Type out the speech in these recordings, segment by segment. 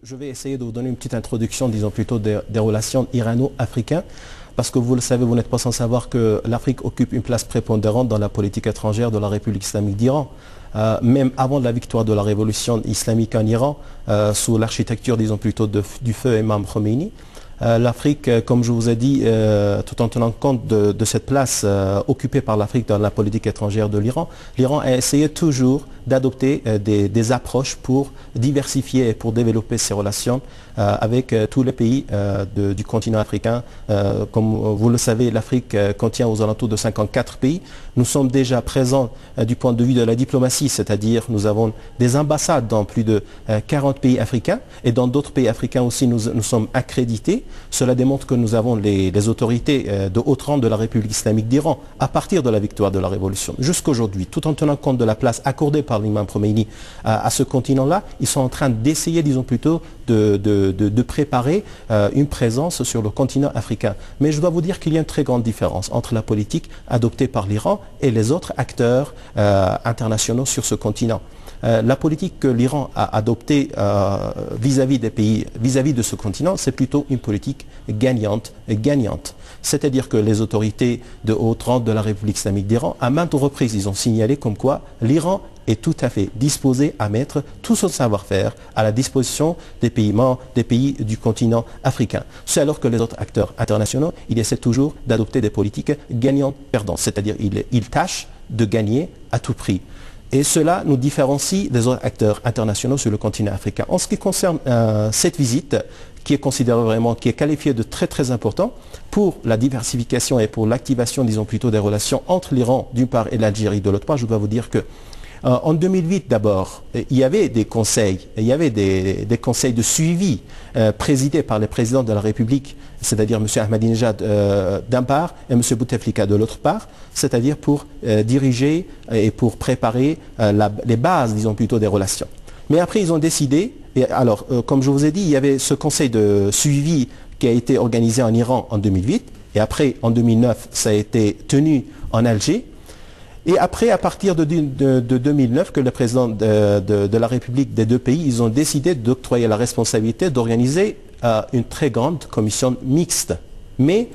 Je vais essayer de vous donner une petite introduction, disons plutôt des relations irano-africaines, parce que vous le savez, vous n'êtes pas sans savoir que l'Afrique occupe une place prépondérante dans la politique étrangère de la République islamique d'Iran. Même avant la victoire de la révolution islamique en Iran, sous l'architecture, disons plutôt, du feu Imam Khomeini, l'Afrique, comme je vous ai dit, tout en tenant compte de cette place occupée par l'Afrique dans la politique étrangère de l'Iran, l'Iran a essayé toujours d'adopter des approches pour diversifier et pour développer ses relations avec tous les pays du continent africain. Comme vous le savez, l'Afrique contient aux alentours de 54 pays. Nous sommes déjà présents du point de vue de la diplomatie, c'est-à-dire nous avons des ambassades dans plus de 40 pays africains et dans d'autres pays africains aussi nous sommes accrédités. Cela démontre que nous avons les autorités de haut rang de la République islamique d'Iran à partir de la victoire de la Révolution. Jusqu'aujourd'hui, tout en tenant compte de la place accordée par l'imam Khomeini à ce continent-là, ils sont en train d'essayer, disons plutôt, de préparer une présence sur le continent africain. Mais je dois vous dire qu'il y a une très grande différence entre la politique adoptée par l'Iran et les autres acteurs internationaux sur ce continent. La politique que l'Iran a adoptée vis-à-vis des pays, vis-à-vis de ce continent, c'est plutôt une politique gagnante. C'est-à-dire que les autorités de haut rang de la République islamique d'Iran, à maintes reprises, ils ont signalé comme quoi l'Iran est tout à fait disposé à mettre tout son savoir-faire à la disposition des pays du continent africain. C'est alors que les autres acteurs internationaux, ils essaient toujours d'adopter des politiques gagnantes-perdantes, c'est-à-dire ils tâchent de gagner à tout prix. Et cela nous différencie des autres acteurs internationaux sur le continent africain. En ce qui concerne cette visite, qui est considérée vraiment, qui est qualifiée de très très important pour la diversification et pour l'activation, disons plutôt, des relations entre l'Iran d'une part et l'Algérie de l'autre part, je dois vous dire que en 2008 d'abord, il y avait des conseils, des conseils de suivi présidés par les présidents de la République, c'est-à-dire M. Ahmadinejad d'un part et M. Bouteflika de l'autre part, c'est-à-dire pour diriger et pour préparer les bases, disons plutôt, des relations. Mais après, ils ont décidé, et alors, comme je vous ai dit, il y avait ce conseil de suivi qui a été organisé en Iran en 2008, et après, en 2009, ça a été tenu en Alger. Et après, à partir de 2009, que le président de la République des deux pays, ils ont décidé d'octroyer la responsabilité d'organiser une très grande commission mixte, mais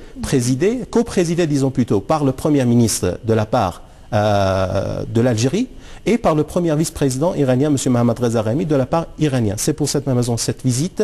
coprésidée, disons plutôt, par le Premier ministre de la part de l'Algérie et par le premier vice-président iranien, M. Mohammad Reza Rahimi, de la part iranienne. C'est pour cette même raison, cette visite,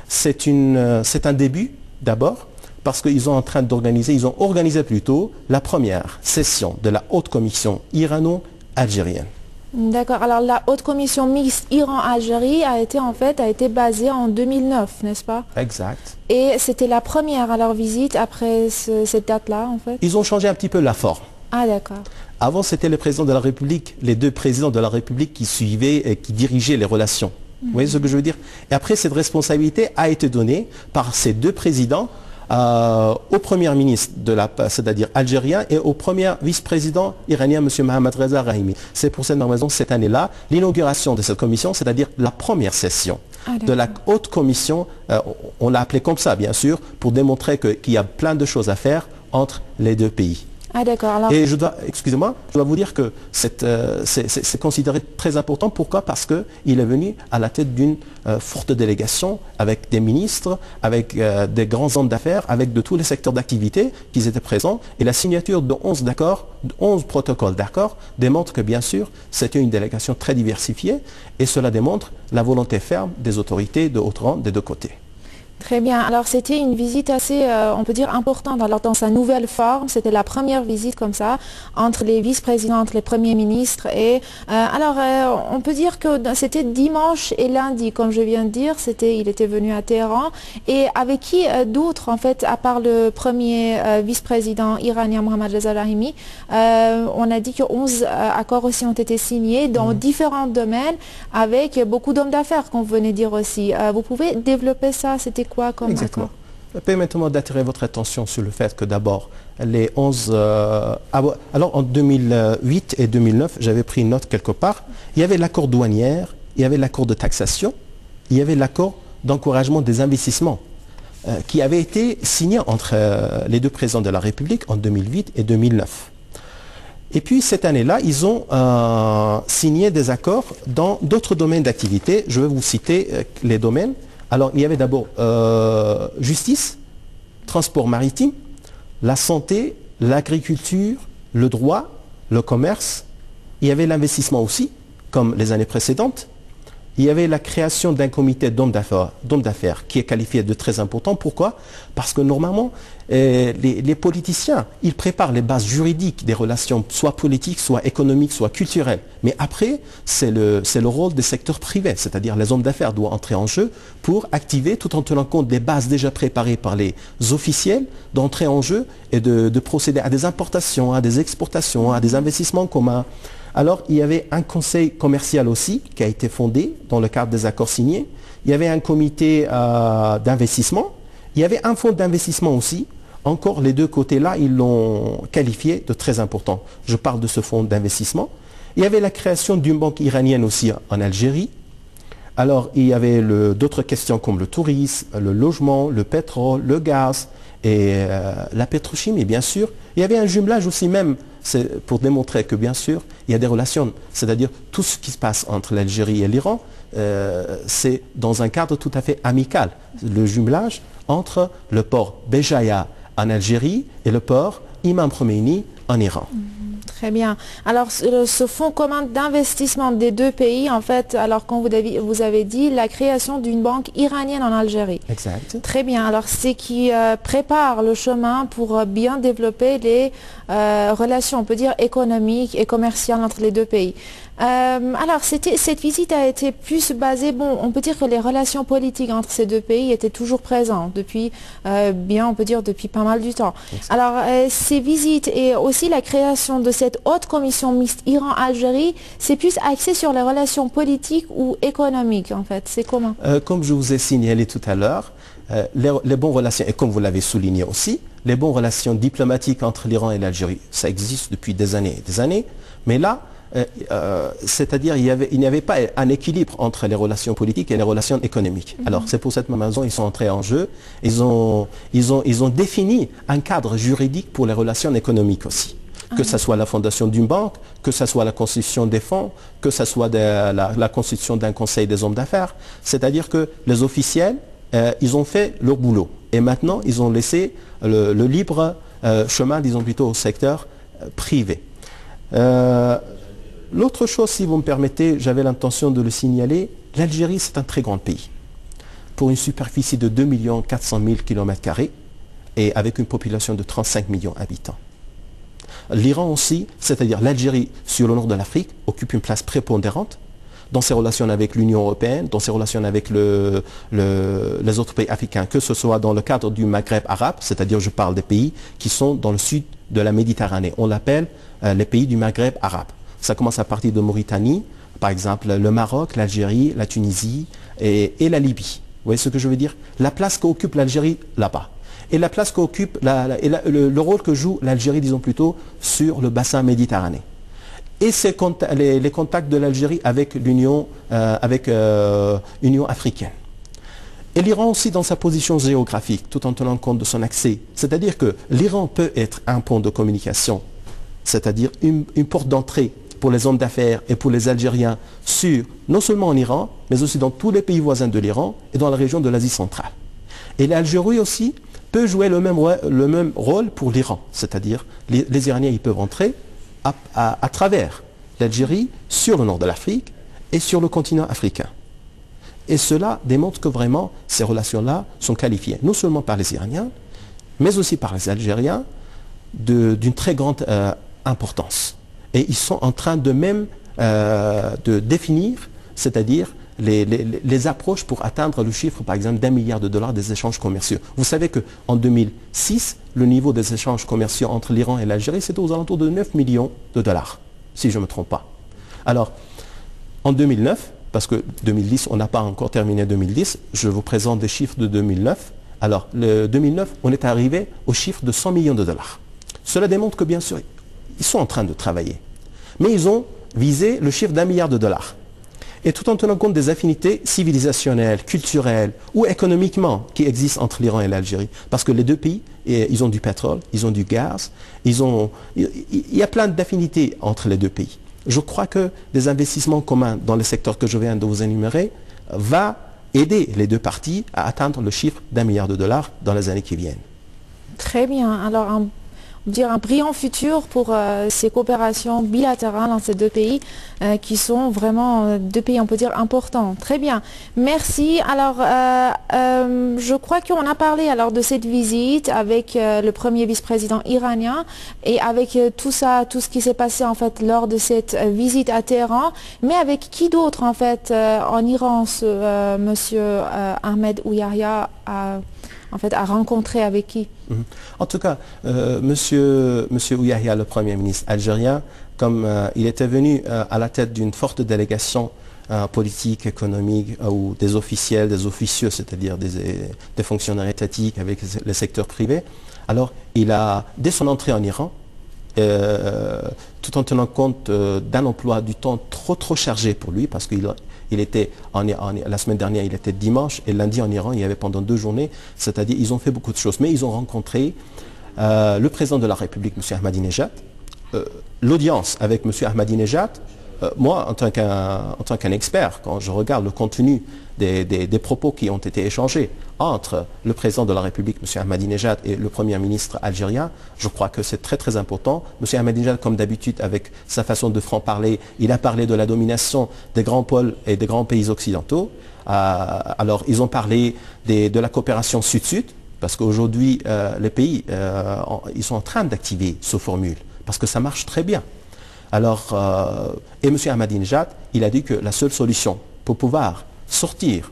c'est un début d'abord, parce qu'ils sont en train d'organiser, ils ont organisé plutôt la première session de la haute commission irano-algérienne. D'accord. Alors la haute commission mixte Iran-Algérie a été basée en 2009, n'est-ce pas? Exact. Et c'était la première à leur visite après cette date-là, en fait? Ils ont changé un petit peu la forme. Ah, d'accord. Avant, c'était le président de la République, les deux présidents de la République qui suivaient et qui dirigeaient les relations. Vous voyez ce que je veux dire? Et après, cette responsabilité a été donnée par ces deux présidents au premier ministre, c'est-à-dire algérien, et au premier vice-président iranien, M. Mohammad Reza Rahimi. C'est pour cette raison, cette année-là, l'inauguration de cette commission, c'est-à-dire la première session de la haute commission, on l'a appelée comme ça, bien sûr, pour démontrer qu'il y a plein de choses à faire entre les deux pays. Ah, d'accord. Alors... Et excusez-moi, je dois vous dire que c'est considéré très important. Pourquoi? Parce qu'il est venu à la tête d'une forte délégation avec des ministres, avec des grands hommes d'affaires, avec de tous les secteurs d'activité qui étaient présents. Et la signature de 11 protocoles d'accords démontre que, bien sûr, c'était une délégation très diversifiée et cela démontre la volonté ferme des autorités de haut rang des deux côtés. Très bien. Alors, c'était une visite assez, on peut dire, importante. Alors, dans sa nouvelle forme, c'était la première visite comme ça, entre les vice-présidents, entre les premiers ministres. Et on peut dire que c'était dimanche et lundi, comme je viens de dire. Il était venu à Téhéran. Et avec qui d'autres, en fait, à part le premier vice-président iranien, Mohammad Reza Rahimi, on a dit que 11 accords aussi ont été signés dans différents domaines, avec beaucoup d'hommes d'affaires, qu'on venait dire aussi. Vous pouvez développer ça? C'était quoi comme Exactement. Permettez-moi d'attirer votre attention sur le fait que d'abord, les 11... alors en 2008 et 2009, j'avais pris une note quelque part, il y avait l'accord douanière, il y avait l'accord de taxation, il y avait l'accord d'encouragement des investissements qui avait été signé entre les deux présidents de la République en 2008 et 2009. Et puis cette année-là, ils ont signé des accords dans d'autres domaines d'activité. Je vais vous citer les domaines. Alors, il y avait d'abord justice, transport maritime, la santé, l'agriculture, le droit, le commerce. Il y avait l'investissement aussi, comme les années précédentes. Il y avait la création d'un comité d'hommes d'affaires qui est qualifié de très important. Pourquoi? Parce que normalement, les politiciens, ils préparent les bases juridiques des relations, soit politiques, soit économiques, soit culturelles. Mais après, c'est le rôle des secteurs privés, c'est-à-dire les hommes d'affaires doivent entrer en jeu pour activer, tout en tenant compte des bases déjà préparées par les officiels, d'entrer en jeu et de procéder à des importations, à des exportations, à des investissements communs. Alors, il y avait un conseil commercial aussi qui a été fondé dans le cadre des accords signés. Il y avait un comité d'investissement. Il y avait un fonds d'investissement aussi. Encore, les deux côtés-là, ils l'ont qualifié de très important. Je parle de ce fonds d'investissement. Il y avait la création d'une banque iranienne aussi en Algérie. Alors, il y avait d'autres questions comme le tourisme, le logement, le pétrole, le gaz et la pétrochimie, bien sûr. Il y avait un jumelage aussi même, c'est pour démontrer que, bien sûr, il y a des relations, c'est-à-dire tout ce qui se passe entre l'Algérie et l'Iran, c'est dans un cadre tout à fait amical. Le jumelage entre le port Béjaïa en Algérie et le port Imam Khomeini en Iran. Très bien. Alors, ce fonds commun d'investissement des deux pays, en fait, alors quand vous avez dit la création d'une banque iranienne en Algérie. Exact. Très bien. Alors, c'est qui prépare le chemin pour bien développer les relations, on peut dire, économiques et commerciales entre les deux pays. Alors, cette visite a été plus basée, bon, on peut dire que les relations politiques entre ces deux pays étaient toujours présentes depuis, on peut dire, depuis pas mal du temps. Exact. Alors, ces visites et aussi la création de cette haute commission mixte Iran-Algérie, c'est plus axé sur les relations politiques ou économiques, en fait. C'est comment? Comme je vous ai signalé tout à l'heure, les bonnes relations, et comme vous l'avez souligné aussi, les bonnes relations diplomatiques entre l'Iran et l'Algérie, ça existe depuis des années, mais là, c'est-à-dire il n'y avait pas un équilibre entre les relations politiques et les relations économiques. Alors c'est pour cette même raison ils sont entrés en jeu, ils ont défini un cadre juridique pour les relations économiques aussi. Que ce soit la fondation d'une banque, que ce soit la constitution des fonds, que ce soit la constitution d'un conseil des hommes d'affaires. C'est-à-dire que les officiels, ils ont fait leur boulot. Et maintenant, ils ont laissé le libre chemin, disons plutôt, au secteur privé. L'autre chose, si vous me permettez, j'avais l'intention de le signaler, l'Algérie, c'est un très grand pays. Pour une superficie de 2 400 000 km² et avec une population de 35 millions d'habitants. L'Iran aussi, c'est-à-dire l'Algérie sur le nord de l'Afrique, occupe une place prépondérante dans ses relations avec l'Union européenne, dans ses relations avec les autres pays africains, que ce soit dans le cadre du Maghreb arabe, c'est-à-dire je parle des pays qui sont dans le sud de la Méditerranée. On l'appelle les pays du Maghreb arabe. Ça commence à partir de Mauritanie, par exemple le Maroc, l'Algérie, la Tunisie et la Libye. Vous voyez ce que je veux dire? La place qu'occupe l'Algérie là-bas. Et la place qu'occupe, le rôle que joue l'Algérie, disons plutôt, sur le bassin méditerranéen. Et les contacts de l'Algérie avec l'Union africaine. Et l'Iran aussi dans sa position géographique, tout en tenant compte de son accès. C'est-à-dire que l'Iran peut être un pont de communication, c'est-à-dire une porte d'entrée pour les hommes d'affaires et pour les Algériens non seulement en Iran, mais aussi dans tous les pays voisins de l'Iran et dans la région de l'Asie centrale. Et l'Algérie aussi peut jouer le même rôle pour l'Iran, c'est-à-dire les Iraniens ils peuvent entrer à travers l'Algérie sur le nord de l'Afrique et sur le continent africain. Et cela démontre que vraiment ces relations-là sont qualifiées non seulement par les Iraniens, mais aussi par les Algériens d'une très grande importance. Et ils sont en train de définir, c'est-à-dire les approches pour atteindre le chiffre, par exemple, d'1 milliard de dollars des échanges commerciaux. Vous savez qu'en 2006, le niveau des échanges commerciaux entre l'Iran et l'Algérie, c'était aux alentours de 9 millions de dollars, si je ne me trompe pas. Alors, en 2009, parce que 2010, on n'a pas encore terminé 2010, je vous présente des chiffres de 2009. Alors, le 2009, on est arrivé au chiffre de 100 millions de dollars. Cela démontre que, bien sûr, ils sont en train de travailler. Mais ils ont visé le chiffre d'1 milliard de dollars. Et tout en tenant compte des affinités civilisationnelles, culturelles ou économiquement qui existent entre l'Iran et l'Algérie. Parce que les deux pays, ils ont du pétrole, ils ont du gaz, il y a plein d'affinités entre les deux pays. Je crois que des investissements communs dans les secteurs que je viens de vous énumérer va aider les deux parties à atteindre le chiffre d'1 milliard de dollars dans les années qui viennent. Très bien. Alors, on peut dire un brillant futur pour ces coopérations bilatérales entre ces deux pays qui sont vraiment deux pays, on peut dire, importants. Très bien. Merci. Alors, je crois qu'on a parlé alors de cette visite avec le premier vice-président iranien et avec tout ça, tout ce qui s'est passé en fait lors de cette visite à Téhéran. Mais avec qui d'autre en fait en Iran, monsieur Ahmed Ouyahia a rencontré avec qui? En tout cas, monsieur Ouyahia, le Premier ministre algérien, comme il était venu à la tête d'une forte délégation politique, économique, ou des officiels, des officieux, c'est-à-dire des fonctionnaires étatiques avec le secteur privé, alors il a, dès son entrée en Iran, tout en tenant compte d'un emploi du temps trop chargé pour lui, parce qu'il était, la semaine dernière, il était dimanche, et lundi en Iran, il y avait pendant 2 journées, c'est-à-dire ils ont fait beaucoup de choses, mais ils ont rencontré le président de la République, M. Ahmadinejad, l'audience avec M. Ahmadinejad. Moi, en tant qu'un expert, quand je regarde le contenu des propos qui ont été échangés entre le président de la République, M. Ahmadinejad, et le Premier ministre algérien, je crois que c'est très important. M. Ahmadinejad, comme d'habitude, avec sa façon de franc-parler, il a parlé de la domination des grands pôles et des grands pays occidentaux. Alors, ils ont parlé de la coopération sud-sud, parce qu'aujourd'hui, les pays, ils sont en train d'activer ce formule, parce que ça marche très bien. Alors, et M. Ahmadinejad, il a dit que la seule solution pour pouvoir sortir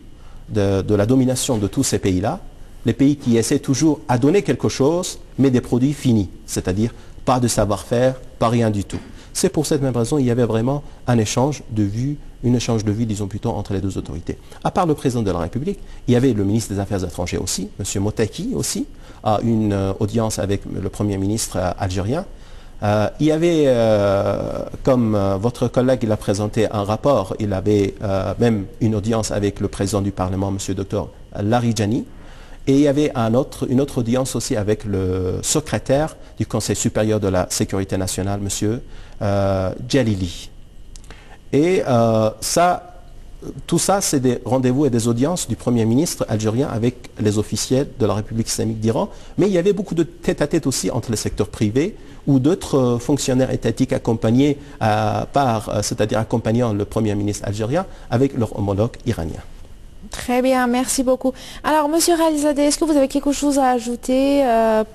de la domination de tous ces pays-là, les pays qui essaient toujours à donner quelque chose, mais des produits finis, c'est-à-dire pas de savoir-faire, pas rien du tout. C'est pour cette même raison qu'il y avait vraiment un échange de vues, disons plutôt, entre les deux autorités. À part le président de la République, il y avait le ministre des Affaires étrangères aussi, M. Motaki aussi, a une audience avec le Premier ministre algérien. Il y avait, comme votre collègue il a présenté un rapport, il avait même une audience avec le président du Parlement, M. Dr Larijani, et il y avait une autre audience aussi avec le secrétaire du Conseil supérieur de la sécurité nationale, M. Jalili. Et tout ça, c'est des rendez-vous et des audiences du Premier ministre algérien avec les officiels de la République islamique d'Iran. Mais il y avait beaucoup de tête-à-tête aussi entre le secteur privé ou d'autres fonctionnaires étatiques accompagnés c'est-à-dire accompagnant le Premier ministre algérien avec leur homologue iranien. Très bien, merci beaucoup. Alors, Monsieur Khalilzadeh, est-ce que vous avez quelque chose à ajouter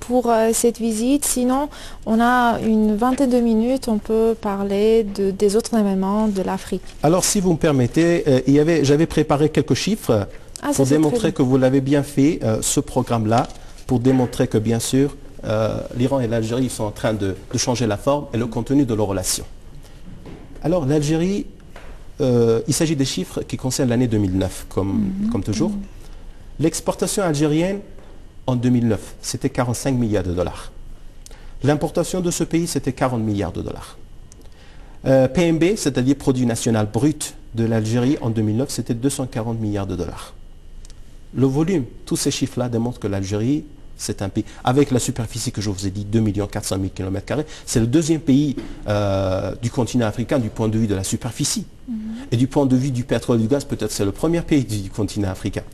pour cette visite? Sinon, on a une vingtaine de minutes, on peut parler des autres événements de l'Afrique. Alors, si vous me permettez, j'avais préparé quelques chiffres pour démontrer que vous l'avez bien fait, ce programme-là, pour démontrer que, bien sûr, l'Iran et l'Algérie sont en train de changer la forme et le contenu de leurs relations. Alors, l'Algérie... il s'agit des chiffres qui concernent l'année 2009, comme toujours. L'exportation algérienne en 2009, c'était 45 milliards de dollars. L'importation de ce pays, c'était 40 milliards de dollars. PNB, c'est-à-dire produit national brut de l'Algérie en 2009, c'était 240 milliards de dollars. Le volume, tous ces chiffres-là démontrent que l'Algérie, c'est un pays, avec la superficie que je vous ai dit, 2 400 000 km², c'est le deuxième pays du continent africain du point de vue de la superficie. Et du point de vue du pétrole et du gaz, peut-être c'est le premier pays du continent africain.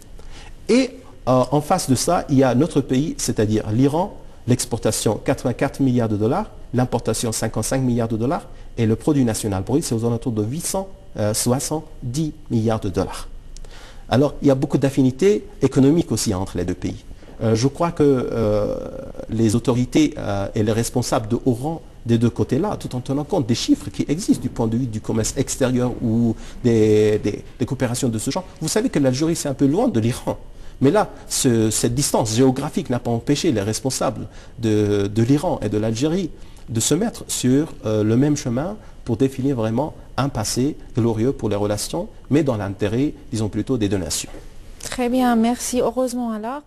Et en face de ça, il y a notre pays, c'est-à-dire l'Iran, l'exportation 84 milliards de dollars, l'importation 55 milliards de dollars, et le produit national brut, c'est aux alentours de 870 milliards de dollars. Alors, il y a beaucoup d'affinités économiques aussi entre les deux pays. Je crois que les autorités et les responsables de haut rang des deux côtés-là, tout en tenant compte des chiffres qui existent du point de vue du commerce extérieur ou des coopérations de ce genre, vous savez que l'Algérie, c'est un peu loin de l'Iran. Mais là, cette distance géographique n'a pas empêché les responsables de l'Iran et de l'Algérie de se mettre sur le même chemin pour définir vraiment un passé glorieux pour les relations, mais dans l'intérêt, disons plutôt, des deux nations. Très bien, merci. Heureusement alors.